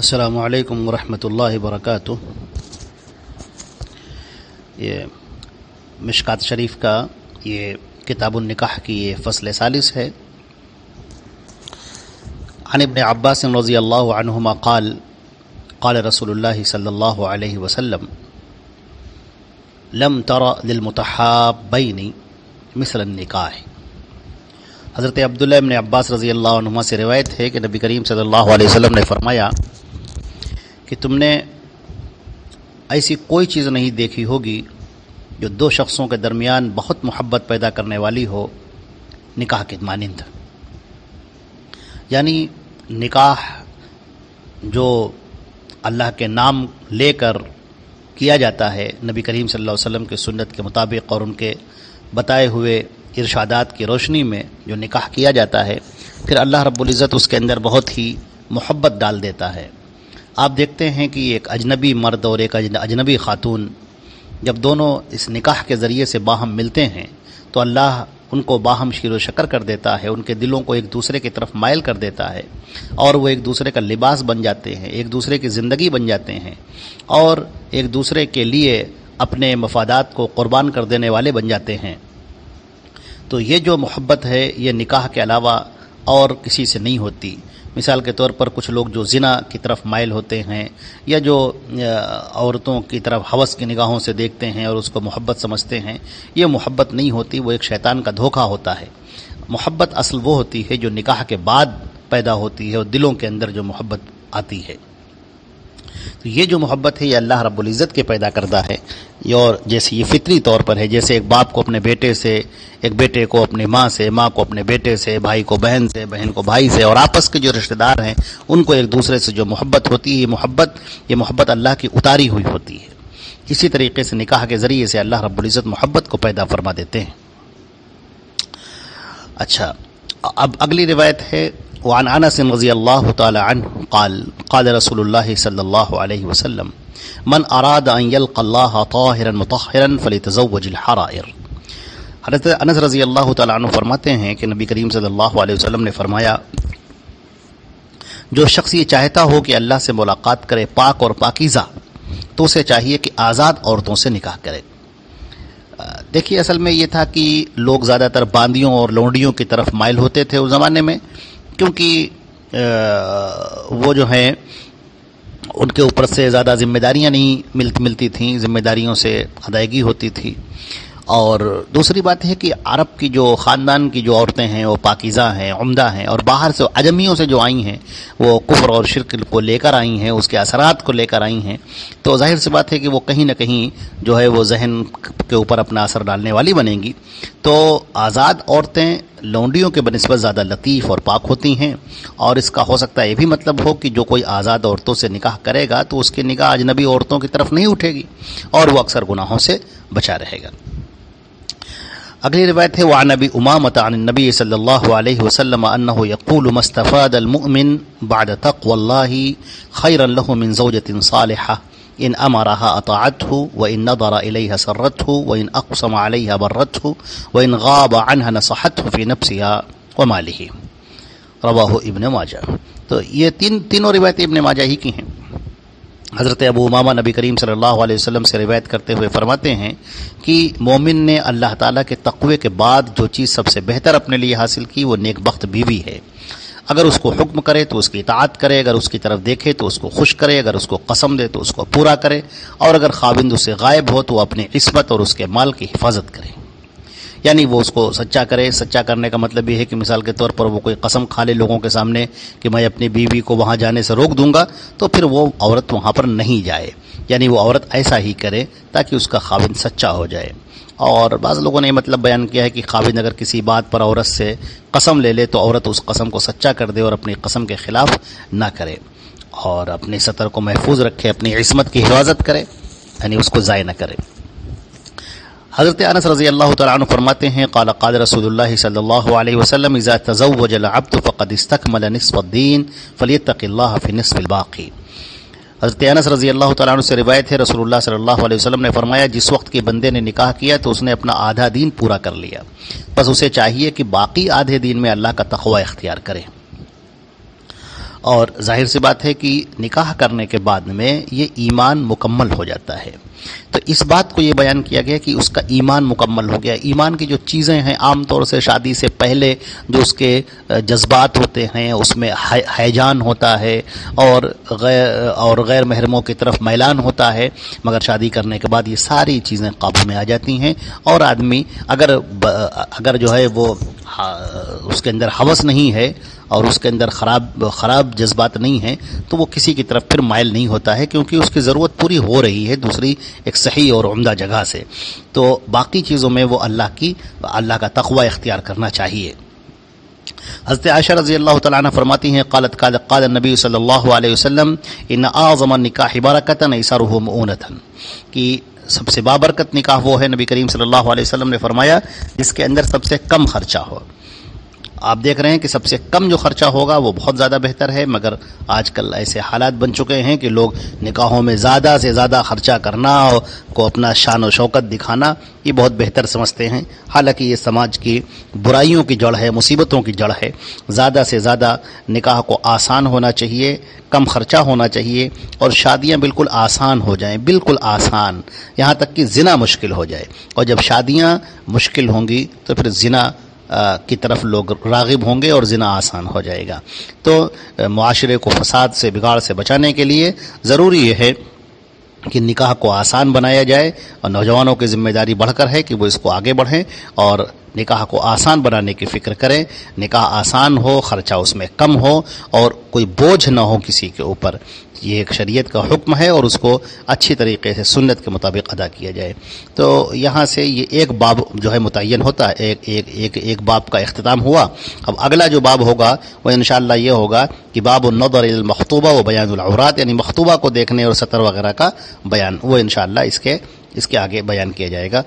السلام علیکم ورحمۃ اللہ وبرکاتہ۔ یہ مشکات شریف کا یہ کتاب النکاح کی یہ فصل ثالث ہے۔ عن ابن عباس رضی اللہ عنہما قال قال رسول اللہ صلی اللہ علیہ وسلم لم تر للمتحابین مثل النکاح۔ حضرت عبداللہ ابن عباس رضی اللہ عنہما سے روایت ہے کہ نبی کریم صلی اللہ علیہ وسلم نے فرمایا کہ تم نے ایسی کوئی چیز نہیں دیکھی ہوگی جو دو شخصوں کے درمیان بہت محبت پیدا کرنے والی ہو نکاح کے مانند۔ یعنی نکاح جو اللہ کے نام لے کر کیا جاتا ہے، نبی کریم صلی اللہ علیہ وسلم کے سنت کے مطابق اور ان کے بتائے ہوئے ارشادات کی روشنی میں جو نکاح کیا جاتا ہے، پھر اللہ رب العزت اس کے اندر بہت ہی محبت ڈال دیتا ہے۔ آپ دیکھتے ہیں کہ ایک اجنبی مرد اور ایک اجنبی خاتون جب دونوں اس نکاح کے ذریعے سے باہم ملتے ہیں تو اللہ ان کو باہم شیر و شکر کر دیتا ہے، ان کے دلوں کو ایک دوسرے کی طرف مائل کر دیتا ہے اور وہ ایک دوسرے کا لباس بن جاتے ہیں، ایک دوسرے کی زندگی بن جاتے ہیں اور ایک دوسرے کے لیے اپنے مفادات کو قربان کر دینے والے بن جاتے ہیں۔ تو یہ جو محبت ہے یہ نکاح کے علاوہ اور کسی سے نہیں ہوتی۔ مثال کے طور پر کچھ لوگ جو زنا کی طرف مائل ہوتے ہیں یا جو عورتوں کی طرف ہوس کی نگاہوں سے دیکھتے ہیں اور اس کو محبت سمجھتے ہیں، یہ محبت نہیں ہوتی، وہ ایک شیطان کا دھوکہ ہوتا ہے۔ محبت اصل وہ ہوتی ہے جو نکاح کے بعد پیدا ہوتی ہے اور دلوں کے اندر جو محبت آتی ہے۔ تو یہ جو محبت ہے یہ اللہ رب العزت کے پیدا کردہ ہے، اور جیسے یہ فطری طور پر ہے، جیسے ایک باپ کو اپنے بیٹے سے، ایک بیٹے کو اپنے ماں سے، ماں کو اپنے بیٹے سے، بھائی کو بہن سے، بہن کو بھائی سے، اور آپس کے جو رشتہ دار ہیں ان کو ایک دوسرے سے جو محبت ہوتی ہے، یہ محبت اللہ کی اتاری ہوئی ہوتی ہے۔ اسی طریقے سے نکاح کے ذریعے سے اللہ رب العزت محبت کو پیدا فرما دیتے ہیں۔ اچھا، اب اگلی روایت ہے وعن انس رضی اللہ تعالی عنہ قال قال رسول اللہ صلی اللہ علیہ وسلم من اراد ان يلقى الله طاهرا مطهرا فليتزوج الحرائر۔ حضرت انس رضی اللہ تعالی عنہ فرماتے ہیں کہ نبی کریم صلی اللہ علیہ وسلم نے فرمایا جو شخص یہ چاہتا ہو کہ اللہ سے ملاقات کرے پاک اور پاکیزہ، تو اسے چاہیے کہ آزاد عورتوں سے نکاح کرے۔ دیکھیے اصل میں یہ تھا کہ لوگ زیادہ تر باندیوں اور لونڈیوں کی طرف مائل ہوتے تھے اس زمانے میں، کیونکہ وہ جو ہیں ان کے اوپر سے زیادہ ذمہ داریاں نہیں ملتی تھیں، ذمہ داریوں سے ادائیگی ہوتی تھی۔ اور دوسری بات ہے کہ عرب کی جو خاندان کی جو عورتیں ہیں وہ پاکیزہ ہیں، عمدہ ہیں، اور باہر سے عجمیوں سے جو آئی ہیں وہ کفر اور شرک کو لے کر آئی ہیں، اس کے اثرات کو لے کر آئی ہیں، تو ظاہر سی بات ہے کہ وہ کہیں نہ کہیں جو ہے وہ ذہن کے اوپر اپنا اثر ڈالنے والی بنیں گی۔ تو آزاد عورتیں لونڈیوں کے بنسبت زیادہ لطیف اور پاک ہوتی ہیں، اور اس کا ہو سکتا ہے یہ بھی مطلب ہو کہ جو کوئی آزاد عورتوں سے نکاح کرے گا تو اس کی نگاہ اجنبی عورتوں کی طرف نہیں اٹھے گی اور وہ اکثر گناہوں سے بچا رہے گا۔ اگلی روایت ہے وعن ابی امامۃ عن النبی صلی اللہ علیہ وسلم انہ یقول ما استفاد المؤمن بعد تقوى اللہ خیرا له من زوجۃ صالحہ ان امرها اطاعته وان نظر الیها سرته وان اقسم علیها برته وان غاب عنها نصحته في نفسها وماله۔ رواہ ابن ماجہ۔ تو یہ تینوں روایتیں ابن ماجہ ہی کی ہیں۔ حضرت ابو امامہ نبی کریم صلی اللہ علیہ وسلم سے روایت کرتے ہوئے فرماتے ہیں کہ مومن نے اللہ تعالیٰ کے تقوی کے بعد جو چیز سب سے بہتر اپنے لیے حاصل کی وہ نیک بخت بیوی ہے۔ اگر اس کو حکم کرے تو اس کی اطاعت کرے، اگر اس کی طرف دیکھے تو اس کو خوش کرے، اگر اس کو قسم دے تو اس کو پورا کرے، اور اگر خاوند اس سے غائب ہو تو وہ اپنی عصمت اور اس کے مال کی حفاظت کرے۔ یعنی وہ اس کو سچا کرے۔ سچا کرنے کا مطلب یہ ہے کہ مثال کے طور پر وہ کوئی قسم کھا لے لوگوں کے سامنے کہ میں اپنی بیوی کو وہاں جانے سے روک دوں گا، تو پھر وہ عورت وہاں پر نہیں جائے۔ یعنی وہ عورت ایسا ہی کرے تاکہ اس کا خاوند سچا ہو جائے۔ اور بعض لوگوں نے یہ مطلب بیان کیا ہے کہ خاوند اگر کسی بات پر عورت سے قسم لے لے تو عورت اس قسم کو سچا کر دے اور اپنی قسم کے خلاف نہ کرے، اور اپنے سطر کو محفوظ رکھے، اپنی عصمت کی حفاظت کرے، یعنی اس کو ضائع نہ کرے۔ حضرت انس رضی اللہ تعالیٰ عنہ فرماتے ہیں قال قال رسول اللہ صلی اللہ علیہ وسلم اذا تزوج العبد فقد استكمل نصف الدین فلیتق اللہ فی نصف الباقی۔ حضرت انس رضی اللہ تعالیٰ عنہ سے روایت ہے رسول اللہ صلی اللہ علیہ وسلم نے فرمایا جس وقت کے بندے نے نکاح کیا تو اس نے اپنا آدھا دین پورا کر لیا، بس اسے چاہیے کہ باقی آدھے دین میں اللہ کا تقوی اختیار کرے۔ اور ظاہر سی بات ہے کہ نکاح کرنے کے بعد میں یہ ایمان مکمل ہو جاتا ہے. تو اس بات کو یہ بیان کیا گیا کہ اس کا ایمان مکمل ہو گیا. ایمان کی جو چیزیں ہیں عام طور سے شادی سے پہلے جو اس کے جذبات ہوتے ہیں اس میں ہیجان ہوتا ہے اور غیر محرموں کی طرف میلان ہوتا ہے، مگر شادی کرنے کے بعد یہ ساری چیزیں قابو میں آ جاتی ہیں، اور آدمی اگر جو ہے وہ اس کے اندر ہوس نہیں ہے اور اس کے اندر خراب جذبات نہیں ہیں تو وہ کسی کی طرف پھر مائل نہیں ہوتا ہے، کیونکہ اس کی ضرورت پوری ہو رہی ہے دوسری ایک صحیح اور عمدہ جگہ سے. تو باقی چیزوں میں وہ اللہ کا تقوی اختیار کرنا چاہیے. حضرت عائشہ رضی اللہ تعالیٰ عنہ فرماتی ہیں قال النبی صلی اللہ علیہ وسلم ان اعظم النکاح برکۃ ایسرہ مؤونۃ، کہ سب سے بابرکت نکاح وہ ہے، نبی کریم صلی اللہ علیہ وسلم نے فرمایا، جس کے اندر سب سے کم خرچہ ہو. آپ دیکھ رہے ہیں کہ سب سے کم جو خرچہ ہوگا وہ بہت زیادہ بہتر ہے، مگر آج کل ایسے حالات بن چکے ہیں کہ لوگ نکاحوں میں زیادہ سے زیادہ خرچہ کرنا اور کو اپنا شان و شوکت دکھانا یہ بہت بہتر سمجھتے ہیں، حالانکہ یہ سماج کی برائیوں کی جڑ ہے، مصیبتوں کی جڑ ہے. زیادہ سے زیادہ نکاح کو آسان ہونا چاہیے، کم خرچہ ہونا چاہیے، اور شادیاں بالکل آسان ہو جائیں، بالکل آسان، یہاں تک کہ زنا مشکل ہو جائے. اور جب شادیاں مشکل ہوں گی تو پھر زنا کی طرف لوگ راغب ہوں گے اور زنا آسان ہو جائے گا. تو معاشرے کو فساد سے، بگاڑ سے بچانے کے لیے ضروری یہ ہے کہ نکاح کو آسان بنایا جائے، اور نوجوانوں کی ذمہ داری بڑھ کر ہے کہ وہ اس کو آگے بڑھیں اور نکاح کو آسان بنانے کی فکر کریں. نکاح آسان ہو، خرچہ اس میں کم ہو، اور کوئی بوجھ نہ ہو کسی کے اوپر. یہ ایک شریعت کا حکم ہے اور اس کو اچھی طریقے سے سنت کے مطابق ادا کیا جائے. تو یہاں سے یہ ایک باب جو ہے متعین ہوتا ہے، ایک باب کا اختتام ہوا. اب اگلا جو باب ہوگا وہ انشاءاللہ یہ ہوگا کہ باب النظر الی المخطوبہ و بیان العورات، یعنی مخطوبہ کو دیکھنے اور سطر وغیرہ کا بیان، وہ انشاءاللہ اس کے آگے بیان کیا جائے گا.